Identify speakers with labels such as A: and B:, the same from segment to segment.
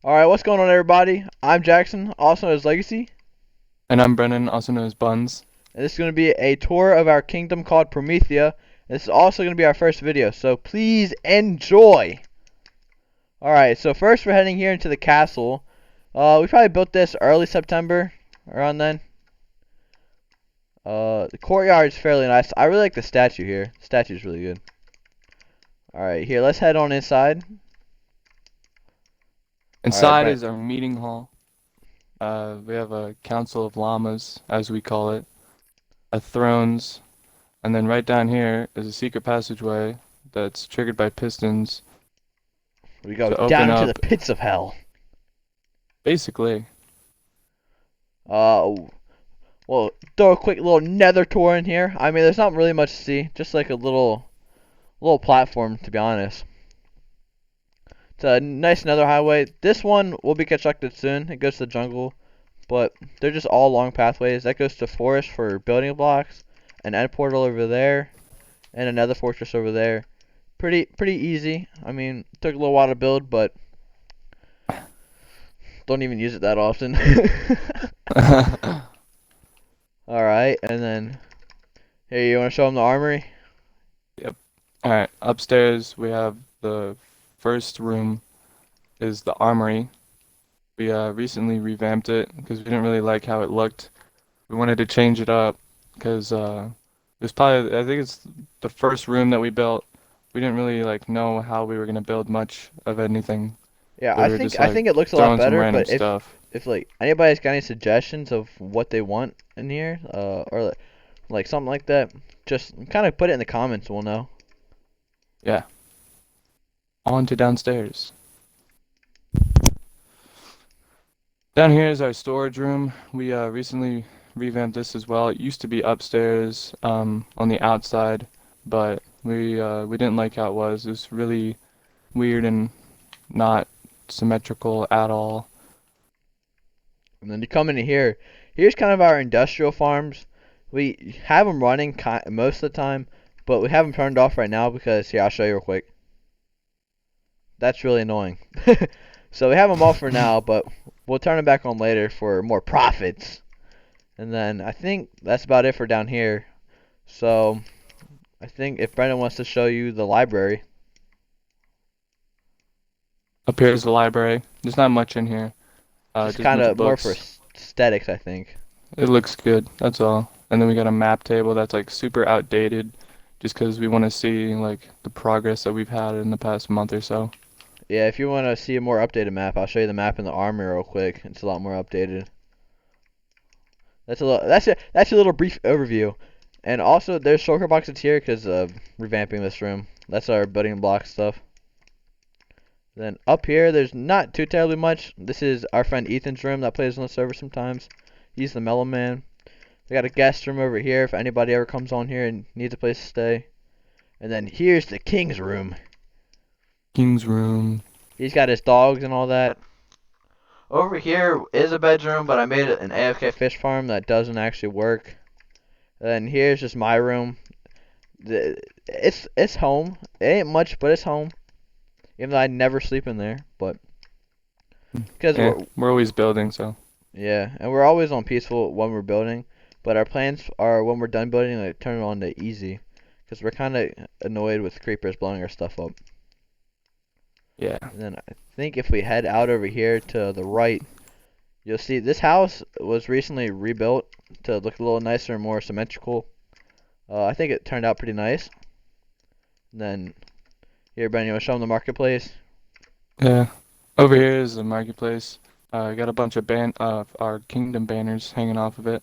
A: Alright, what's going on, everybody? I'm Jackson, also known as Legacy,
B: And I'm Brennan, also known as Buns.
A: and this is going to be a tour of our kingdom called Promethea. This is also going to be our first video, so please enjoy! Alright, so first we're heading here into the castle. We probably built this early September, around then. The courtyard is fairly nice. I really like the statue here. The statue's really good. Alright, here, let's head on inside. Alright,
B: Inside
A: Brent.
B: is our meeting hall. We have a council of llamas, as we call it, thrones, and then right down here is a secret passageway that's triggered by pistons
A: We go
B: to
A: down
B: open
A: into the
B: up,
A: pits of hell.
B: basically.
A: Uh, We'll throw a quick little Nether tour in here. I mean, there's not really much to see, just like a little platform, to be honest. It's a nice Nether highway. This one will be constructed soon. It goes to the jungle, but they're just all long pathways. That goes to forest for building blocks, an end portal over there, and another fortress over there. Pretty easy. I mean, took a little while to build, but don't even use it that often. All right, and then here, you want to show them the armory?
B: Yep. Alright, upstairs we have the first room is the armory. We recently revamped it because we didn't really like how it looked. We wanted to change it up because it was probably, I think it's the first room that we built. We didn't really like know how we were gonna build much of anything.
A: Yeah,
B: We were just
A: I
B: like
A: think it looks a lot
B: throwing some
A: better,
B: random
A: but
B: stuff.
A: if like anybody's got any suggestions of what they want in here, or like something like that, just kind of put it in the comments. We'll know.
B: Yeah. On to downstairs. Down here is our storage room. We recently revamped this as well. It used to be upstairs on the outside, but we didn't like how it was. It was really weird and not symmetrical at all.
A: And then you come into here. Here's kind of our industrial farms. We have them running most of the time, but we have them turned off right now because here, I'll show you real quick. That's really annoying. So we have them off for now, but we'll turn them back on later for more profits. And then I think that's about it for down here. So I think if Brendan wants to show you the library.
B: Up here is the library. There's not much in here.
A: Just
B: Just a
A: kind
B: bunch of
A: of more for
B: books.
A: aesthetics, I think.
B: It looks good, that's all. And then we got a map table that's like super outdated, just because we want to see like the progress that we've had in the past month or so.
A: Yeah, if you want to see a more updated map, I'll show you the map in the Armory real quick. It's a lot more updated. That's a little brief overview. And also, there's shulker boxes here because of revamping this room. That's our building block stuff. Then up here, there's not too terribly much. This is our friend Ethan's room that plays on the server sometimes. He's the mellow man. We got a guest room over here if anybody ever comes on here and needs a place to stay. And then here's the king's room.
B: King's room.
A: He's got his dogs and all that. Over here is a bedroom, but I made it an AFK fish farm that doesn't actually work. And here's just my room. It's home. It ain't much, but it's home. Even though I never sleep in there, but because
B: Yeah, we're always building, so.
A: yeah, and we're always on peaceful when we're building. But our plans are when we're done building, like turn it on to easy, because we're kind of annoyed with creepers blowing our stuff up.
B: Yeah.
A: And then I think if we head out over here to the right, you'll see this house was recently rebuilt to look a little nicer and more symmetrical. I think it turned out pretty nice. And then here, Ben, you want to show them the marketplace?
B: Yeah. Over here is the marketplace. Got a bunch of our kingdom banners hanging off of it.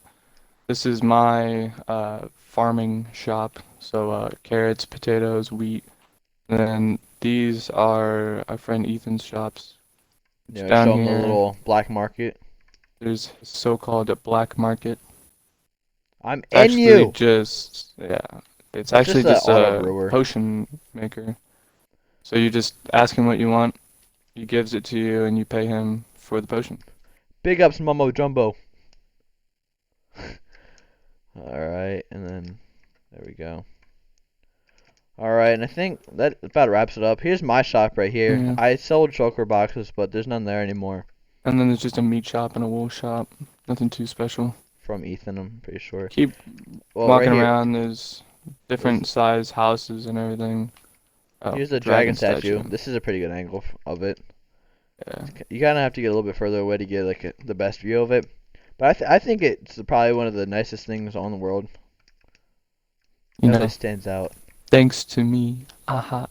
B: This is my farming shop. So carrots, potatoes, wheat. And then these are our friend Ethan's shops.
A: You know,
B: Down
A: show them the
B: here,
A: little black market.
B: there's so-called black market.
A: I'm
B: It's
A: in
B: actually
A: you.
B: just, yeah, it's
A: It's
B: actually
A: just an
B: just
A: auto
B: a
A: brewer.
B: potion maker. So you just ask him what you want, he gives it to you, and you pay him for the potion.
A: Big ups, Mumbo Jumbo. All right, and then there we go. Alright, and I think that about wraps it up. Here's my shop right here.
B: Yeah.
A: I sold choker boxes, but there's none there anymore.
B: And then there's just a meat shop and a wool shop. Nothing too special.
A: From Ethan, I'm pretty sure.
B: Keep
A: Well, right
B: walking
A: here,
B: around, there's
A: this
B: different size houses and everything. Oh,
A: here's the dragon
B: dragon
A: statue.
B: statue.
A: This is a pretty good angle of it.
B: Yeah.
A: You kind of have to get a little bit further away to get like the best view of it. But I think it's probably one of the nicest things on the world.
B: You
A: Definitely
B: know,
A: stands out.
B: thanks to me. Aha.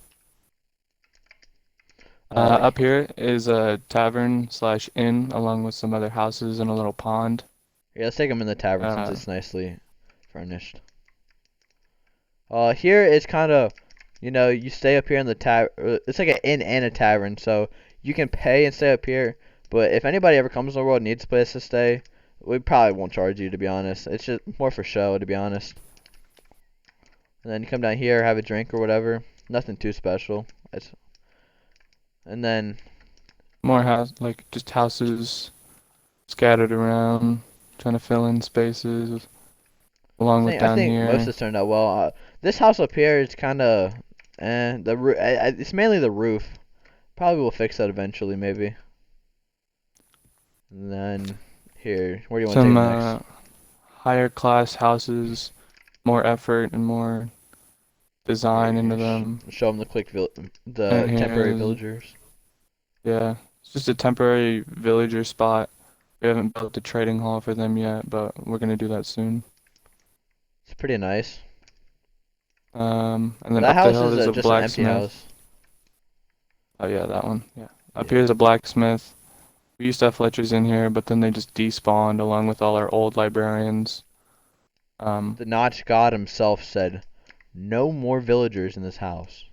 A: Uh,
B: Up here is a tavern slash inn along with some other houses and a little pond.
A: yeah, let's take them in the tavern since
B: Uh,
A: it's nicely furnished. Here it's kind of, you stay up here in the tavern. It's like an inn and a tavern, so you can pay and stay up here. But if anybody ever comes in the world and needs a place to stay, we probably won't charge you, to be honest. It's just more for show, to be honest. And then you come down here, have a drink or whatever. Nothing too special. And then
B: more house, like just houses scattered around, trying to fill in spaces along with
A: I
B: down
A: think most of
B: here.
A: this turned out well. This house up here is kind of, it's mainly the roof. Probably will fix that eventually, maybe. And then here, where do you want to take
B: Some
A: them next?
B: higher class houses, more effort and more design into
A: Here,
B: them.
A: show them
B: And
A: the
B: here
A: temporary
B: is,
A: villagers.
B: yeah, it's just a temporary villager spot. We haven't built the trading hall for them yet, but we're gonna do that soon.
A: It's pretty nice.
B: And then
A: That
B: up the
A: house
B: hill
A: is
B: there's a
A: just an empty
B: blacksmith.
A: house.
B: Oh yeah, that one. Yeah. Up
A: Yeah.
B: here's a blacksmith. We used to have Fletchers in here, but then they just despawned along with all our old librarians.
A: The Notch God himself said, "No more villagers in this house."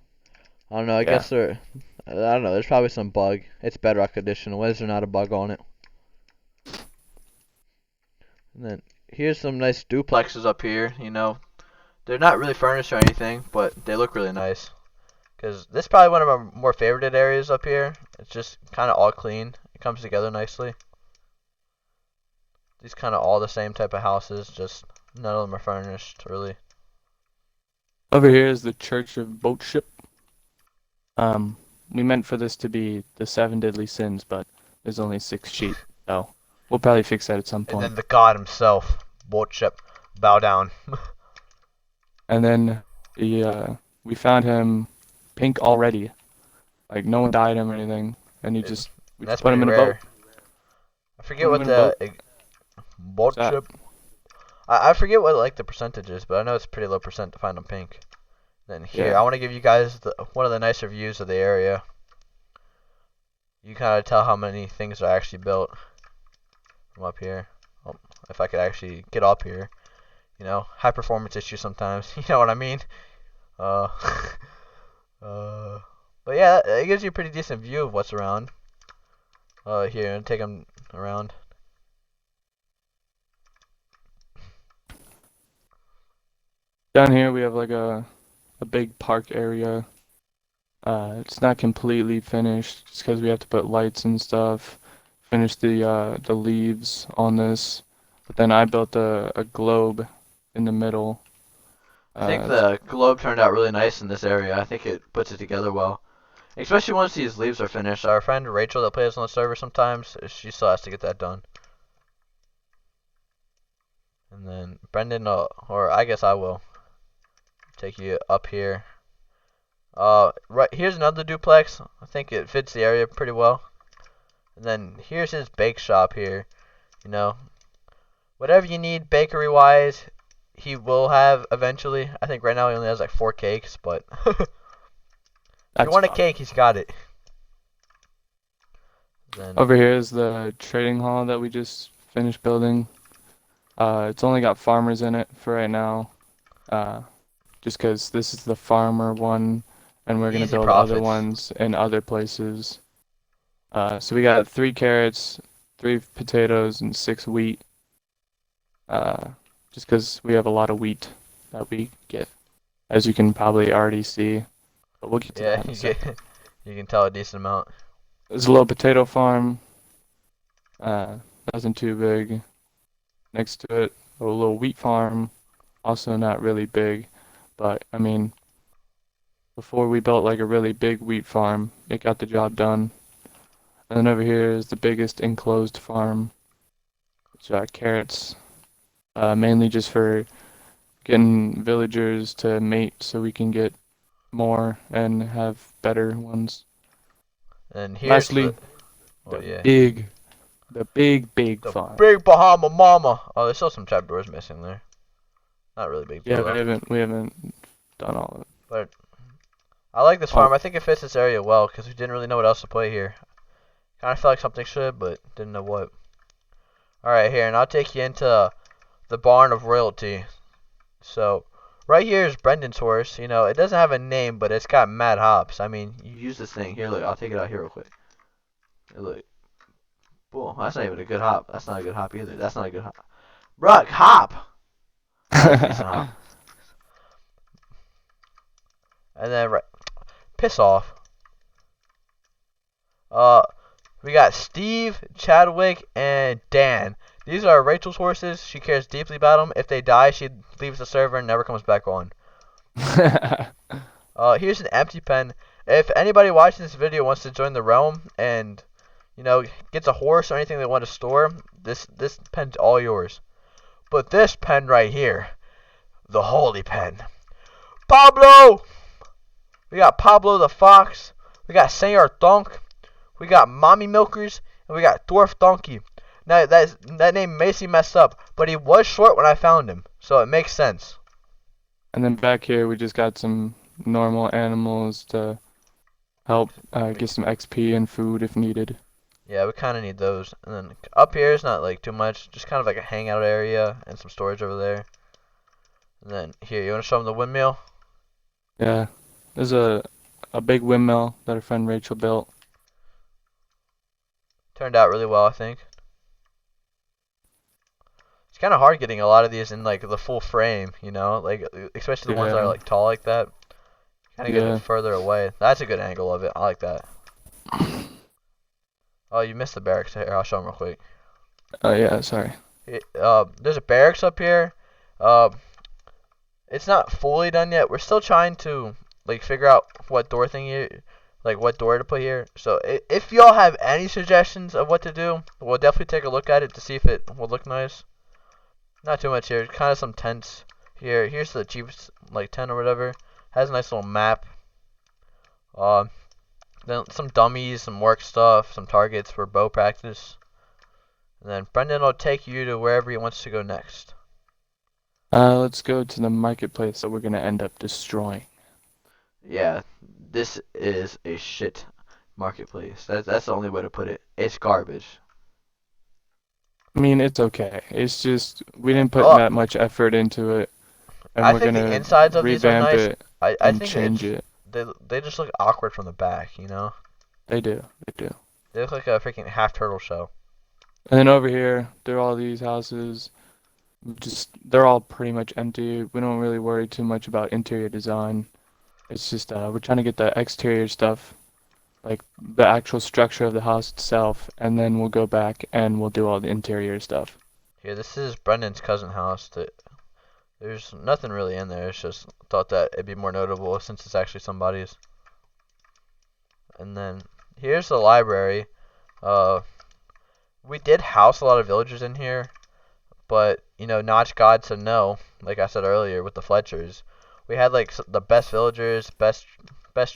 A: I don't know. I
B: Yeah.
A: guess I don't know. There's probably some bug. It's Bedrock Edition. Why is there not a bug on it? And then here's some nice duplexes up here. They're not really furnished or anything, but they look really nice. Because this is probably one of our more favorited areas up here. It's just kind of all clean. It comes together nicely. These kind of all the same type of houses, just none of them are furnished, really.
B: Over here is the Church of Boatship. We meant for this to be the seven deadly sins, but there's only 6 sheep, so we'll probably fix that at some
A: And then
B: point.
A: the god himself, Boatship, bow down.
B: And then we found him pink already. Like no one died him or anything, and we just
A: That's
B: put him
A: pretty
B: in a boat.
A: rare. I forget
B: Put him
A: what
B: in a boat.
A: the
B: What's that?
A: Boatship. I forget what like the percentage is, but I know it's pretty low percent to find them pink. Then here, I
B: Yeah.
A: want to give you guys one of the nicer views of the area. You kind of tell how many things are actually built from up here. Oh, if I could actually get up here, high performance issues sometimes. You know what I mean? Uh, but yeah, it gives you a pretty decent view of what's around. Here, and take them around.
B: Down here we have like a big park area. It's not completely finished just because we have to put lights and stuff. Finish the leaves on this. But then I built a globe in the middle.
A: I think
B: It's
A: the globe turned out really nice in this area. I think it puts it together well. Especially once these leaves are finished. Our friend Rachel that plays on the server sometimes, she still has to get that done. And then Brendan, or I guess I will take you up here. Right here's another duplex. I think it fits the area pretty well. And then here's his bake shop here. You know, whatever you need bakery wise, he will have eventually. I think right now he only has like 4 cakes, but if you
B: that's
A: want a
B: fine.
A: cake, he's got it. Then
B: Over here is the trading hall that we just finished building. It's only got farmers in it for right now. Uh, just because this is the farmer one, and we're gonna
A: easy
B: build other
A: profits.
B: ones in other places. So we got 3 carrots, 3 potatoes, and 6 wheat. Uh, just because we have a lot of wheat that we get, as you can probably already see. But we'll get to
A: Yeah,
B: that in a second.
A: you can tell a decent amount.
B: There's a little potato farm. Nothing too big. Next to it, a little wheat farm. Also not really big, but I mean, before we built like a really big wheat farm. It got the job done. And then over here is the biggest enclosed farm. It's got carrots, mainly just for getting villagers to mate so we can get more and have better ones.
A: And here's
B: Lastly,
A: oh yeah,
B: the big
A: the
B: farm.
A: big Bahama Mama. Oh, there's still some trapdoors missing there. Not really big
B: Yeah,
A: deal though.
B: we haven't done all of it.
A: But I like this
B: Oh,
A: farm. I think it fits this area well because we didn't really know what else to put here. Kind of felt like something should, but didn't know what. All right, here, and I'll take you into the barn of royalty. So, right here is Brendan's horse. You know, it doesn't have a name, but it's got mad hops. I mean, you use this thing. Here, look, I'll take it out here real quick. Here, look. Boom, that's not even a good hop. That's not a good hop either. That's not a good hop. Bruh, hop! That's a decent hop. And then, right, piss off. We got Steve, Chadwick, and Dan. These are Rachel's horses. She cares deeply about them. If they die, she leaves the server and never comes back on. Here's an empty pen. If anybody watching this video wants to join the realm and, you know, gets a horse or anything they want to store, this pen's all yours. But this pen right here, the holy pen. Pablo! We got Pablo the Fox. We got Senor Donk. We got Mommy Milkers. And we got Dwarf Donkey. Now, that name may seem messed up, but he was short when I found him. So it makes sense.
B: And then back here we just got some normal animals to help get some XP and food if needed.
A: Yeah, we kind of need those. And then up here is not like too much. Just kind of like a hangout area and some storage over there. And then here, you want to show them the windmill?
B: Yeah, there's a big windmill that our friend Rachel built.
A: Turned out really well, I think. It's kind of hard getting a lot of these in like the full frame, you know, like especially the ones that are like tall like that. Kind of get it further away. That's a good angle of it. I like that. Oh, you missed the barracks here. I'll show them real quick.
B: Oh yeah, sorry.
A: There's a barracks up here. It's not fully done yet. We're still trying to like figure out what door what door to put here. So if y'all have any suggestions of what to do, we'll definitely take a look at it to see if it will look nice. Not too much here. Kind of some tents here. Here's the cheapest like tent or whatever. Has a nice little map. Then some dummies, some work stuff, some targets for bow practice. And then Brendan will take you to wherever he wants to go next.
B: Let's go to the marketplace that we're gonna end up destroying.
A: Yeah, this is a shit marketplace. That's the only way to put it. It's garbage.
B: I mean, it's okay. It's just we didn't put that much effort into it, and
A: I
B: we're
A: think
B: gonna
A: the insides of these are
B: revamp
A: nice.
B: it
A: I
B: and
A: think
B: change it.
A: they just look awkward from the back, you know?
B: They do. They do.
A: They look like a freaking half turtle shell.
B: And then over here, there are all these houses. They're all pretty much empty. We don't really worry too much about interior design. It's just we're trying to get the exterior stuff, like the actual structure of the house itself, and then we'll go back and we'll do all the interior stuff.
A: Here, this is Brendan's cousin house. There's nothing really in there. It's just thought that it'd be more notable since it's actually somebody's. And then here's the library. We did house a lot of villagers in here, but you know, Notch God said no. Like I said earlier with the Fletchers, we had like the best villagers, best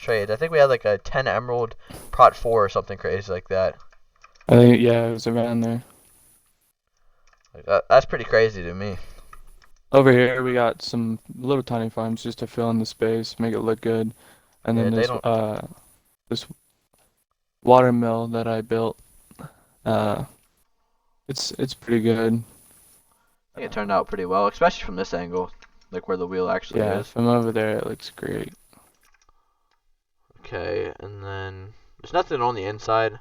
A: trades. I think we had like a 10 emerald prot 4 or something crazy like that.
B: I think yeah, it was around there.
A: Like, that's pretty crazy to me.
B: Over here we got some little tiny farms just to fill in the space, make it look good, and then this water mill that I built. It's pretty good.
A: I think it turned out pretty well, especially from this angle, like where the wheel actually is.
B: Yeah, from over there it looks great.
A: Okay, and then there's nothing on the inside.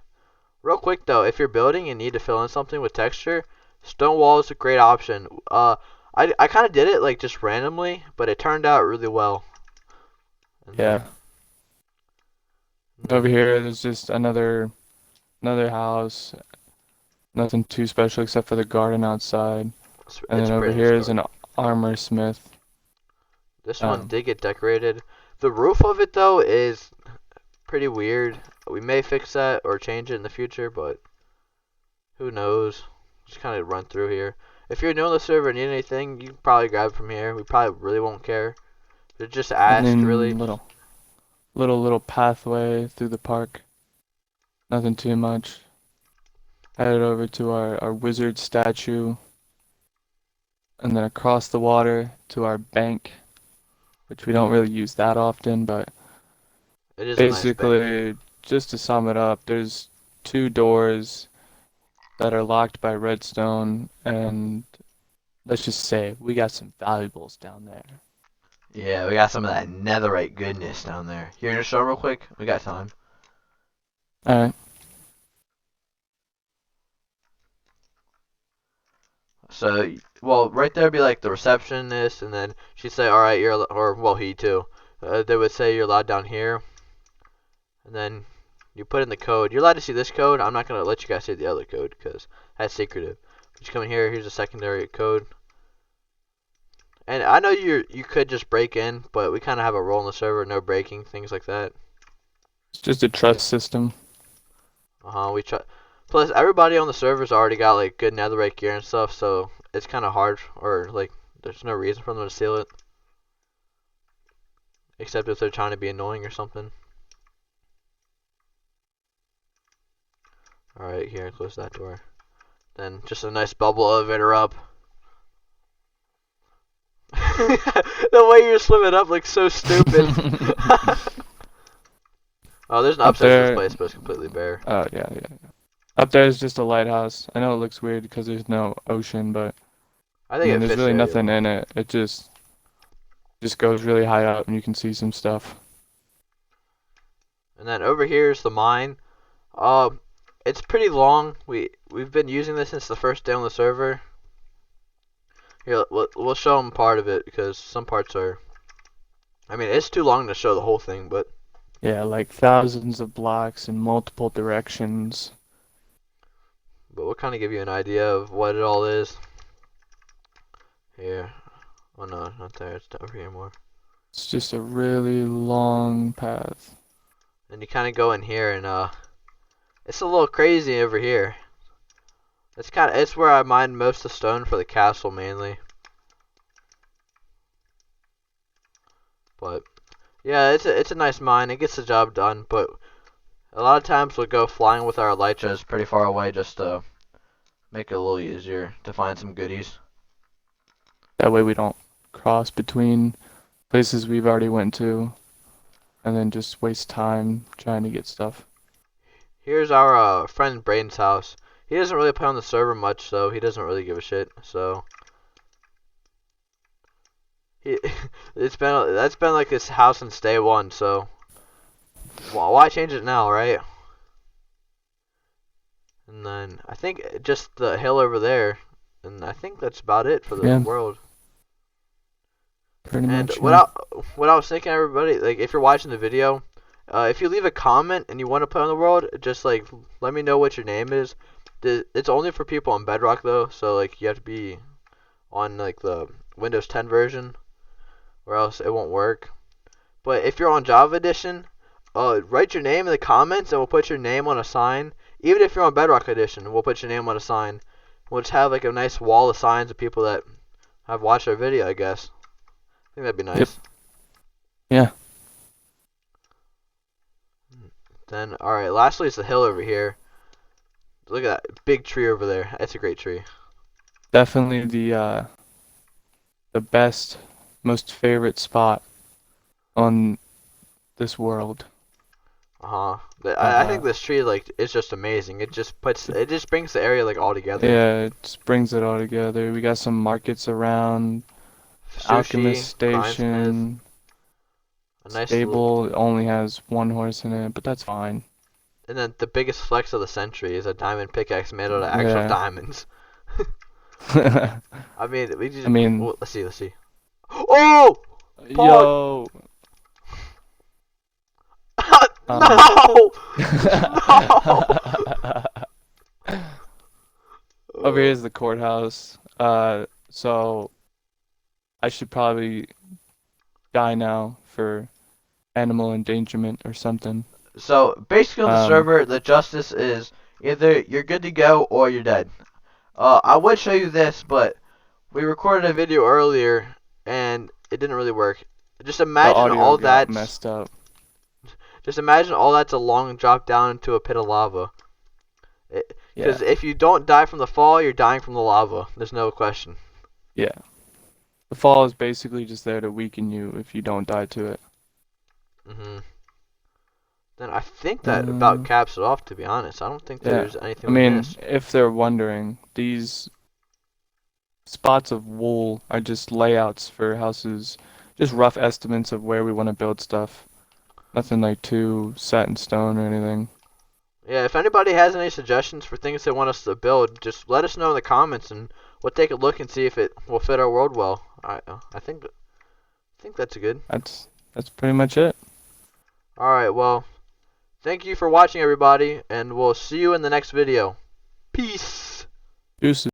A: Real quick though, if you're building and need to fill in something with texture, stone wall is a great option. I kind of did it like just randomly, but it turned out really well. And
B: yeah. Over here there's just another house. Nothing too special except for the garden outside. And then over here is an armor smith.
A: This one did get decorated. The roof of it though is pretty weird. We may fix that or change it in the future, but who knows? Just kind of run through here. If you're new on the server and need anything, you can probably grab it from here. We probably really won't care. But just
B: And
A: ask, really.
B: then little pathway through the park. Nothing too much. Headed over to our wizard statue. And then across the water to our bank, which we don't really use that often, but
A: It is a nice bank.
B: basically, just to sum it up, there's 2 doors that are locked by redstone, and let's just say we got some valuables down there.
A: Yeah, we got some of that netherite goodness down there. Here in the show real quick? We got time.
B: Alright,
A: So, well, right there would be like the receptionist, and then she'd say, all right, or well, he too. They would say you're allowed down here, and then you put in the code. You're allowed to see this code. I'm not gonna let you guys see the other code because that's secretive. But you come in here. Here's a secondary code. And I know you could just break in, but we kind of have a rule in the server, no breaking, things like that.
B: it's just a trust system.
A: We try. Plus, everybody on the server's already got like good netherite gear and stuff, so it's kind of hard, or like there's no reason for them to steal it, except if they're trying to be annoying or something. All right, here, close that door. Then just a nice bubble elevator up. The way you're swimming up looks so stupid. Oh, there's an
B: Up
A: upstairs to this
B: there,
A: place, but it's completely bare.
B: oh yeah. Up there is just a lighthouse. I know it looks weird because there's no ocean, but
A: I
B: I
A: think
B: mean,
A: it
B: there's
A: fits
B: really
A: the area
B: nothing
A: well.
B: in it. It just goes really high up and you can see some stuff.
A: And then over here is the mine. Uh, it's pretty long. We've been using this since the first day on the server. Here, we'll show them part of it because some parts are. I mean, it's too long to show the whole thing, but
B: Yeah, like thousands of blocks in multiple directions.
A: we'll kind of give you an idea of what it all is. Here. Oh no, not there. It's over here more.
B: It's just a really long path.
A: And you kind of go in here and it's a little crazy over here. It's where I mined most of the stone for the castle mainly. But yeah, it's a nice mine. It gets the job done, but a lot of times we'll go flying with our elytras pretty far away just to make it a little easier to find some goodies.
B: That way we don't cross between places we've already went to and then just waste time trying to get stuff.
A: Here's our friend Braden's house. He doesn't really play on the server much, so he doesn't really give a shit. So he, that's been like his house since day one. So why change it now, right? And then I think just the hill over there, and I think that's about it for the
B: Yeah,
A: world.
B: pretty
A: And
B: much. Yeah.
A: what I was thinking, everybody, like if you're watching the video, if you leave a comment and you want to play on the world, just like let me know what your name is. It's only for people on Bedrock though, so like you have to be on like the Windows 10 version, or else it won't work. But if you're on Java Edition, write your name in the comments and we'll put your name on a sign. Even if you're on Bedrock Edition, we'll put your name on a sign. We'll just have like a nice wall of signs of people that have watched our video, I guess. I think that'd be
B: Yep.
A: nice.
B: Yeah.
A: Then, alright, lastly is the hill over here. Look at that big tree over there. That's a great tree.
B: Definitely the best, most favorite spot on this world.
A: Uh-huh. I
B: Uh,
A: think this tree like is just amazing. It just brings the area like all together.
B: yeah, it just brings it all together. We got some markets around, Alchemist
A: Sushi, Crimesmith,
B: Station,
A: a nice little.
B: stable only has 1 horse in it, but that's fine.
A: And then the biggest flex of the century is a diamond pickaxe made out of actual
B: Yeah.
A: diamonds. I mean, we just.
B: I mean,
A: Well, let's see. Oh! Paul!
B: yo.
A: No! No!
B: Over here is the courthouse. So I should probably die now for animal endangerment or something.
A: So basically on the
B: Um,
A: server, the justice is either you're good to go or you're dead. I would show you this, but we recorded a video earlier and it didn't really work. Just
B: the
A: imagine
B: audio
A: all
B: got
A: that's
B: messed up.
A: just imagine all that's a long drop down into a pit of lava.
B: Yeah,
A: Because if you don't die from the fall, you're dying from the lava. There's no question.
B: yeah. The fall is basically just there to weaken you if you don't die to it.
A: hmm Then I think that about
B: Uh,
A: caps it off, to be honest. I don't think
B: yeah.
A: there's anything
B: I
A: we
B: mean,
A: missed.
B: if they're wondering, these spots of wool are just layouts for houses, just rough estimates of where we want to build stuff. Nothing like too set in stone or anything.
A: Yeah, if anybody has any suggestions for things they want us to build, just let us know in the comments and we'll take a look and see if it will fit our world well. I think that's good.
B: That's pretty much it.
A: Alright, well, thank you for watching everybody, and we'll see you in the next video. Peace!
B: Deuces.